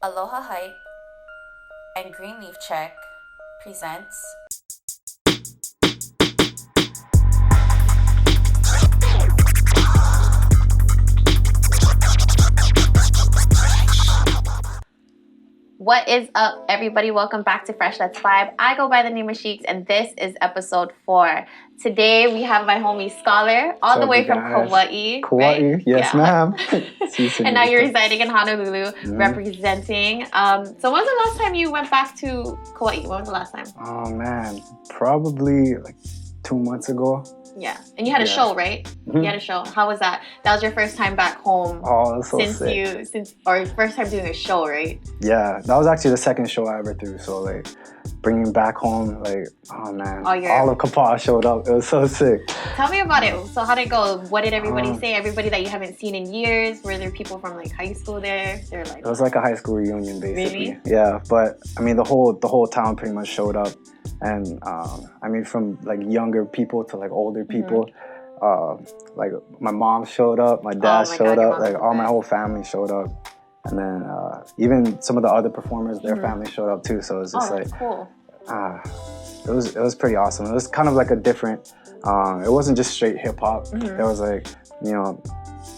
Aloha Hype and Greenleaf Check presents What is up, everybody? Welcome back to Fresh Let's Vibe. I go by the name of Sheiks, and this is episode 4. Today, we have my homie Scholar, all the way from Kauai. Kauai, right? yes, ma'am. And now you're residing in Honolulu, representing. So when was the last time you went back to Kauai? When was the last time? Oh, man. Probably like 2 months ago. Yeah. And you had a show, right? Mm-hmm. You had a show. How was that? That was your first time back home. Oh, that's so sick. Or first time doing a show, right? Yeah. That was actually the second show I ever threw. So, like, bringing back home, like, oh, man. All of Kapaa showed up. It was so sick. Tell me about it. So how did it go? What did everybody say? Everybody that you haven't seen in years? Were there people from, like, high school there? They're like... It was like a high school reunion, basically. Really? Yeah. But, I mean, the whole town pretty much showed up. And, I mean, from, like, younger people to, like, older people. Like my mom showed up, my dad showed up, like all my whole family showed up, and then even some of the other performers, their family showed up too. So it was just cool. It was pretty awesome. It was kind of like a different. It wasn't just straight hip hop. There was like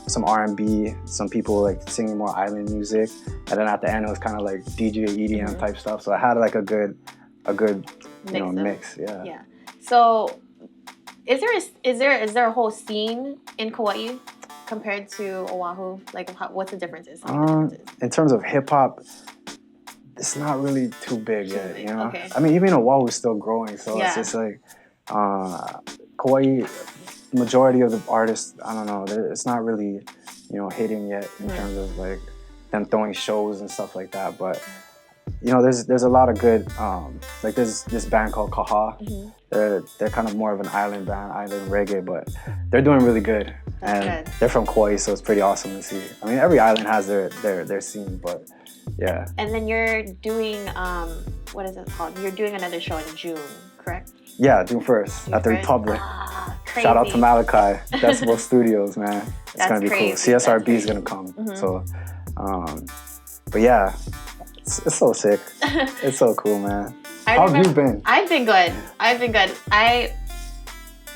some R&B, some people like singing more island music, and then at the end it was kind of like DJ EDM type stuff. So I had like a good mix. Yeah. So. Is there a whole scene in Kauai compared to Oahu? Like, what's the differences? In terms of hip hop, it's not really too big yet. You know, okay. I mean, even Oahu is still growing, so it's just like Kauai. Majority of the artists, I don't know, it's not really hitting yet in terms of like them throwing shows and stuff like that, but. There's a lot of good, like there's this band called Kaha. They're kind of more of an island band, island reggae, but they're doing really good. And they're from Kauai, so it's pretty awesome to see. I mean, every island has their scene, but yeah. And then you're doing, what is it called? You're doing another show in June, correct? Yeah, June 1st at the Republic. Shout out to Malachi, Gausepohl Studios, man. It's going to be cool. CSRB is going to come. So, but yeah. It's so sick. It's so cool, man. How have you been? I've been good. I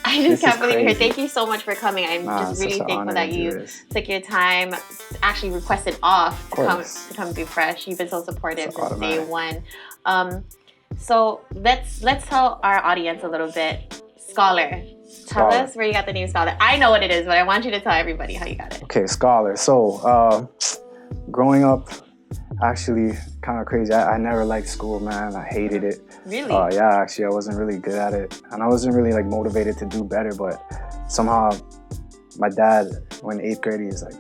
just can't believe you're here. Thank you so much for coming. I'm just really thankful that you took your time, actually requested off to come do Fresh. You've been so supportive since day one. So let's tell our audience a little bit. Scholar. Tell us where you got the name Scholar. I know what it is, but I want you to tell everybody how you got it. Okay, Scholar. So growing up, actually kind of crazy. I never liked school, man. I hated it. Really? Yeah, actually, I wasn't really good at it. And I wasn't really like motivated to do better, but somehow my dad, when 8th grade, he's like,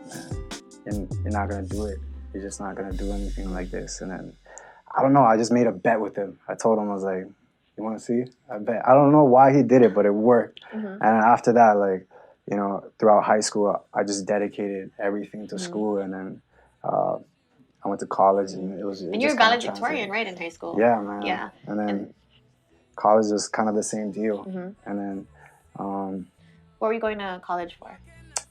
man, you're not going to do it. You're just not going to do anything like this. And then, I don't know, I just made a bet with him. I told him, I was like, you want to see? I bet. I don't know why he did it, but it worked. And after that, like, throughout high school, I just dedicated everything to school. And then, I went to college and it was. And you were valedictorian, right, in high school? Yeah, man. Yeah. And then college was kind of the same deal. And then. What were you going to college for?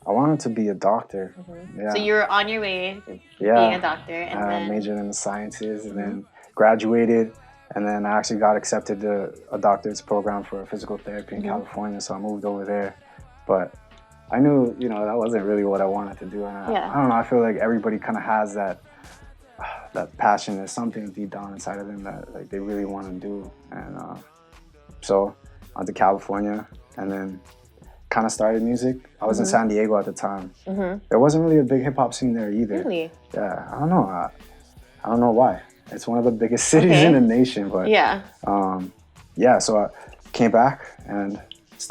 I wanted to be a doctor. Yeah. So you were on your way to being a doctor, and then majored in the sciences, and then graduated, and then I actually got accepted to a doctorate program for physical therapy in California. So I moved over there, but. I knew, that wasn't really what I wanted to do. And I don't know, I feel like everybody kind of has that passion. There's something deep down inside of them that like they really want to do. And so I went to California and then kind of started music. I was in San Diego at the time. There wasn't really a big hip hop scene there either. Really? Yeah, I don't know. I don't know why. It's one of the biggest cities in the nation, but so I came back and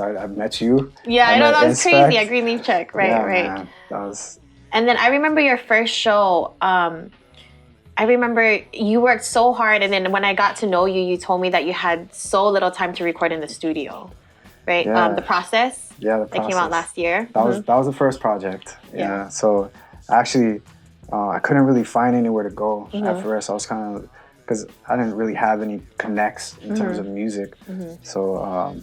I met you. Yeah, I know, that was crazy. A Greenleaf Check, right? Yeah, man, that was. And then I remember your first show. I remember you worked so hard, and then when I got to know you, you told me that you had so little time to record in the studio, right? Yeah. The Process. Yeah, the Process. That came out last year. That was the first project. Yeah. So actually, I couldn't really find anywhere to go at first. I was kind of because I didn't really have any connects in terms of music. So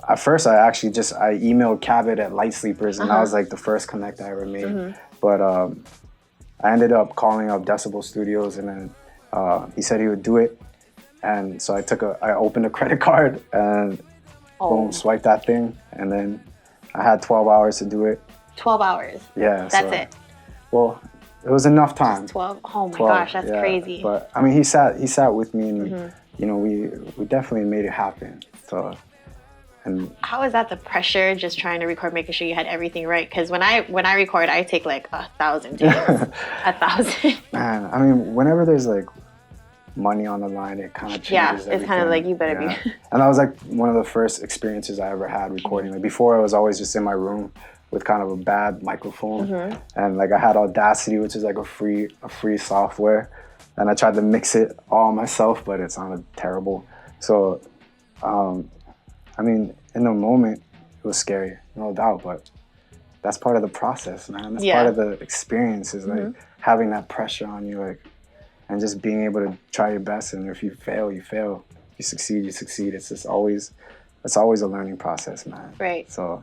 at first, I emailed Cabot at Light Sleepers, and that was like the first connect I ever made. But I ended up calling up Gausepohl Studios, and then he said he would do it. And so I opened a credit card and boom, swiped that thing. And then I had 12 hours to do it. 12 hours? Yeah. That's it? Well, it was enough time. Just 12? Oh my gosh, that's crazy. But I mean, he sat with me, and you know, we definitely made it happen. So. And how is that, the pressure, just trying to record, making sure you had everything right? Because when I record, I take like 1,000 takes. 1,000. Man, I mean, whenever there's like money on the line, it kind of changes everything. It's kind of like, you better be. And that was like one of the first experiences I ever had recording. Like before, I was always just in my room with kind of a bad microphone, and like I had Audacity, which is like a free software, and I tried to mix it all myself, but it sounded terrible. So. I mean, in the moment, it was scary, no doubt, but that's part of the process, man. That's part of the experience, is like having that pressure on you, like, and just being able to try your best. And if you fail, you fail. If you succeed, you succeed. It's always a learning process, man. Right. So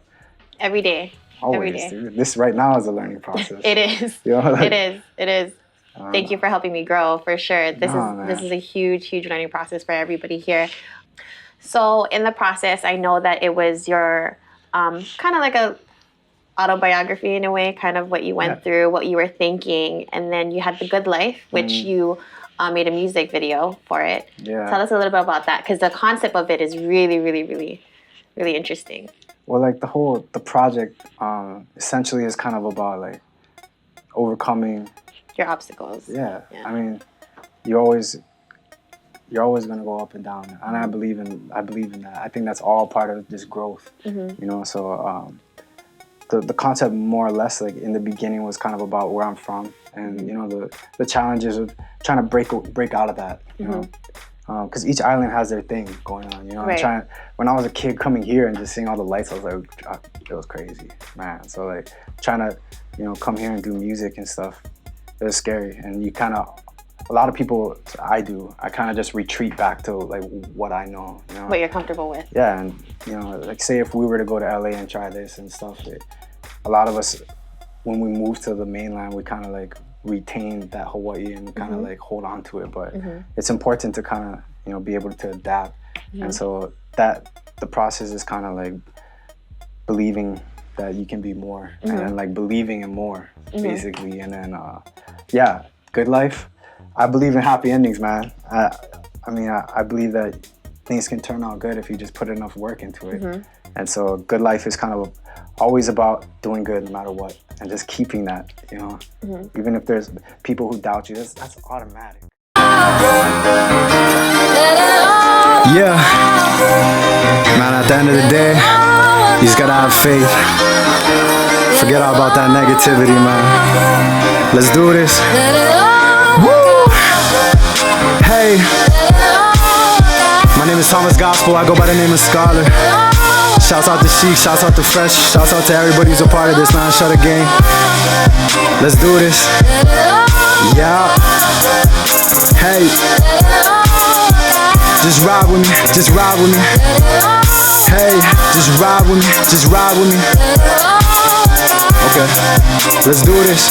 every day. Always, every day. Dude. This right now is a learning process. It is. You know, like, it is. Thank you for helping me grow, for sure. This is a huge learning process for everybody here. So in the process, I know that it was your kind of like a autobiography in a way, kind of what you went through, what you were thinking, and then you had The Good Life, which you made a music video for it. Yeah. Tell us a little bit about that, because the concept of it is really interesting. Well, like the project essentially is kind of about like overcoming your obstacles. Yeah. I mean, you're always gonna go up and down, and I believe in that. I think that's all part of this growth, you know. So the concept, more or less, like in the beginning, was kind of about where I'm from, and you know the challenges of trying to break out of that, you know, because each island has their thing going on, you know. Right. When I was a kid coming here and just seeing all the lights, I was like, it was crazy, man. So like trying to, you know, come here and do music and stuff, it was scary, and you kind of. A lot of people, I kind of just retreat back to like what I know, you know? What you're comfortable with. Yeah, and you know, like say if we were to go to LA and try this and stuff, a lot of us, when we move to the mainland, we kind of like retain that Hawaii and kind of like hold on to it. But it's important to kind of, you know, be able to adapt. And so the process is kind of like believing that you can be more, and then like believing in more, basically. And then, Good Life. I believe in happy endings, man. I mean, I believe that things can turn out good if you just put enough work into it. And so Good Life is kind of always about doing good no matter what, and just keeping that, you know. Even if there's people who doubt you, that's automatic. Yeah. Man, at the end of the day, you just gotta have faith. Forget all about that negativity, man. Let's do this. Woo! Hey, my name is Gausepohl. I go by the name of Scholar. Shouts out to Chic, shouts out to Fresh, shouts out to everybody who's a part of this, man. Shout the game. Let's do this. Yeah. Hey, just ride with me, just ride with me. Hey, just ride with me, just ride with me. Okay, let's do this.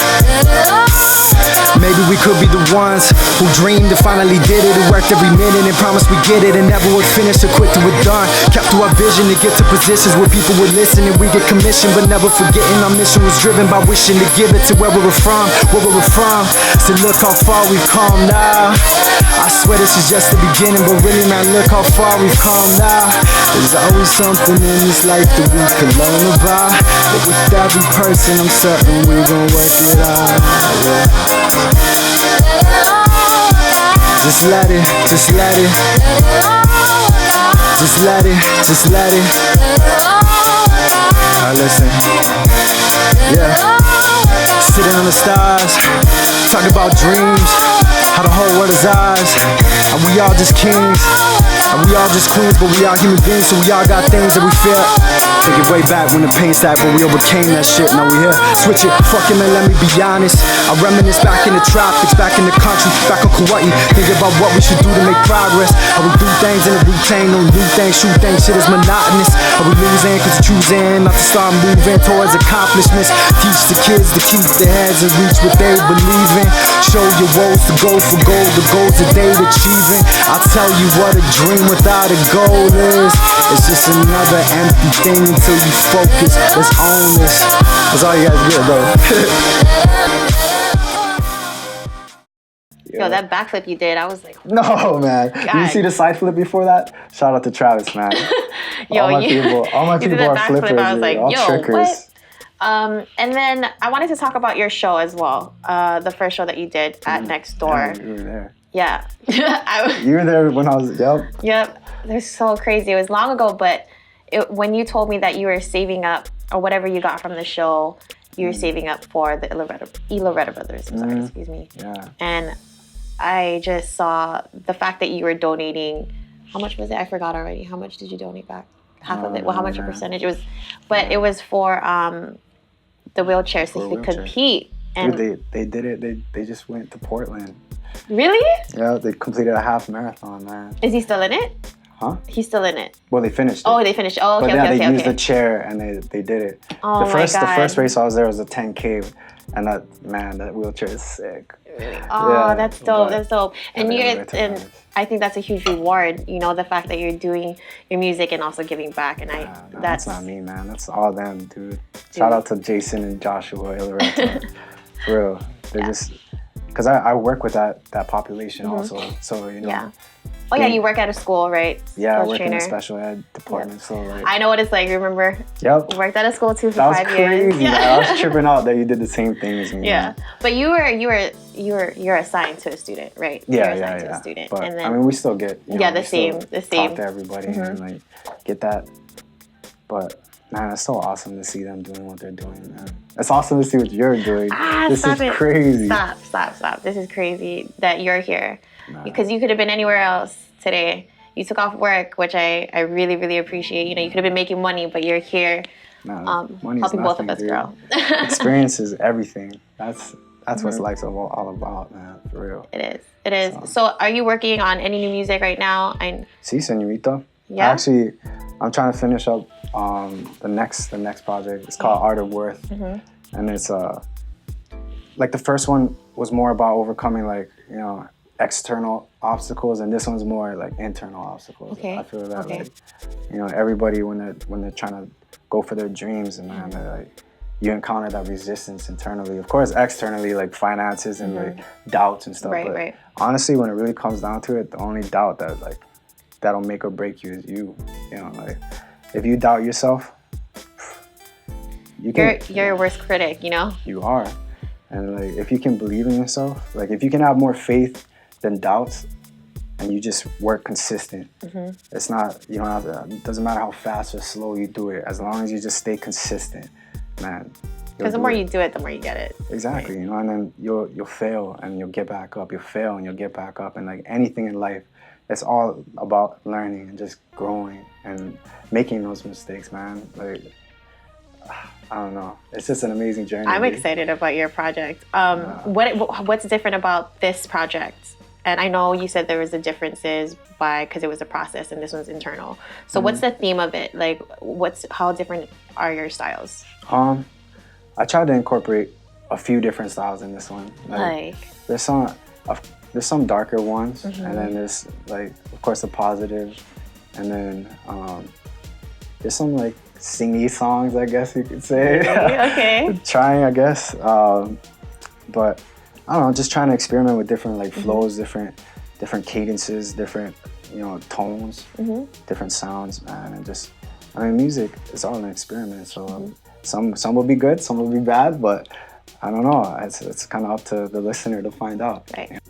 Maybe we could be the ones who dreamed and finally did it, who worked every minute and promised we get it, and never would finish or quit till we're done. Kept to our vision to get to positions where people would listen and we get commissioned, but never forgetting our mission was driven by wishing to give it to where we were from, So look how far we've come now. I swear this is just the beginning, but really, man, look how far we've come now. There's always something in this life that we can learn about, but with every person, I'm certain we gon' work it out. Yeah. Just let it, just let it. Just let it, just let it. Alright, listen. Yeah. Sitting on the stars, talking about dreams, how the whole world is ours, and we all just kings. And we all just queens, but we all human beings, so we all got things that we feel. Take it way back when the pain stacked, but we overcame that shit. Now we here, switch it, fucking man, let me be honest. I reminisce back in the tropics, back in the country, back on Kauai. Thinking about what we should do to make progress. How we do things in a routine, no new things, shoot things, shit is monotonous. How we losing, cause choosing not to start moving towards accomplishments. Teach the kids to keep their heads and reach what they believe in. Show your woes to go for gold, the goals that they achieving. I'll tell you what a dream without a goal is. It's just another empty thing until you focus. Let's own this. That's all you guys get, bro. Yo, that backflip you did, I was like, no, man. God. Did you see the side flip before that? Shout out to Travis, man. Yo, all my people are flippers. I was like, all yo, trickers. what? And then I wanted to talk about your show as well. The first show that you did at Next Door. Yeah, you were there. Yeah. You were there when I was, Yep. It was so crazy. It was long ago, but when you told me that you were saving up, or whatever you got from the show, you were saving up for the Iloretta Brothers. I'm sorry, excuse me. Yeah. And I just saw the fact that you were donating. How much was it? I forgot already. How much did you donate back? Half of it. Well, how much a percentage? It was, but it was for the wheelchair so you could compete. And dude, they did it. They just went to Portland. Really? Yeah, they completed a half marathon, man. Is he still in it? Huh? He's still in it. Well, they finished it. Oh, they finished it. Oh, okay, but yeah, okay, they okay. used the chair and they did it. Oh the my God. The first race I was there was a 10K, and that wheelchair is sick. Oh, yeah, that's dope. That's dope. And and I think that's a huge reward. You know, the fact that you're doing your music and also giving back. And that's not me, man. That's all them, dude. Shout out to Jason and Joshua Iloretta. For real, they're just because I work with that population also. So you know. Yeah. Oh yeah, you work at a school, right? Yeah, I work in the special ed department. Yep. So like, I know what it's like. Remember? Yep. Worked at a school too for that was 5 crazy. years. Yeah. I was tripping out that you did the same thing as me. Yeah, man. but you're assigned to a student, right? Yeah, you're assigned to a student. But and then, I mean, we still get the same. Talk to everybody and like get that. But man, it's so awesome to see them doing what they're doing, man. It's awesome to see what you're doing. This is crazy. Stop. This is crazy that you're here because you could have been anywhere else today. You took off work, which I really, really appreciate. You know, you could have been making money, but you're here helping both of us grow. Experience is everything. That's what life's all about, man, for real. It is. So are you working on any new music right now? Si, señorita. Yeah? Actually, I'm trying to finish up the next project. It's called Art of Worth. And it's like the first one was more about overcoming external obstacles, and this one's more like internal obstacles. Okay. I feel that like everybody when they're trying to go for their dreams, and man, like you encounter that resistance internally. Of course, externally like finances and like doubts and stuff. But honestly, when it really comes down to it, the only doubt that'll make or break you is you. You know, like if you doubt yourself, you're your worst critic. You know. You are, and like if you can believe in yourself, like if you can have more faith than doubts, and you just work consistent. It's not, you don't have to, it doesn't matter how fast or slow you do it, as long as you just stay consistent, man. Because the more you do it, the more you get it. Exactly, right? You know, and then you'll fail and you'll get back up. You'll fail and you'll get back up. And like anything in life, it's all about learning and just growing and making those mistakes, man. Like, I don't know. It's just an amazing journey. I'm excited about your project. What's different about this project? And I know you said there was the differences because it was a process and this one's internal. So what's the theme of it? Like, how different are your styles? I tried to incorporate a few different styles in this one. Like there's some darker ones, and then there's like, of course, the positive, and then there's some like singy songs, I guess you could say. Okay. Trying, I guess, but. I don't know, just trying to experiment with different like flows, different cadences, different tones, different sounds, man, and just music is all an experiment. So some will be good, some will be bad, but I don't know. It's kind of up to the listener to find out. Right.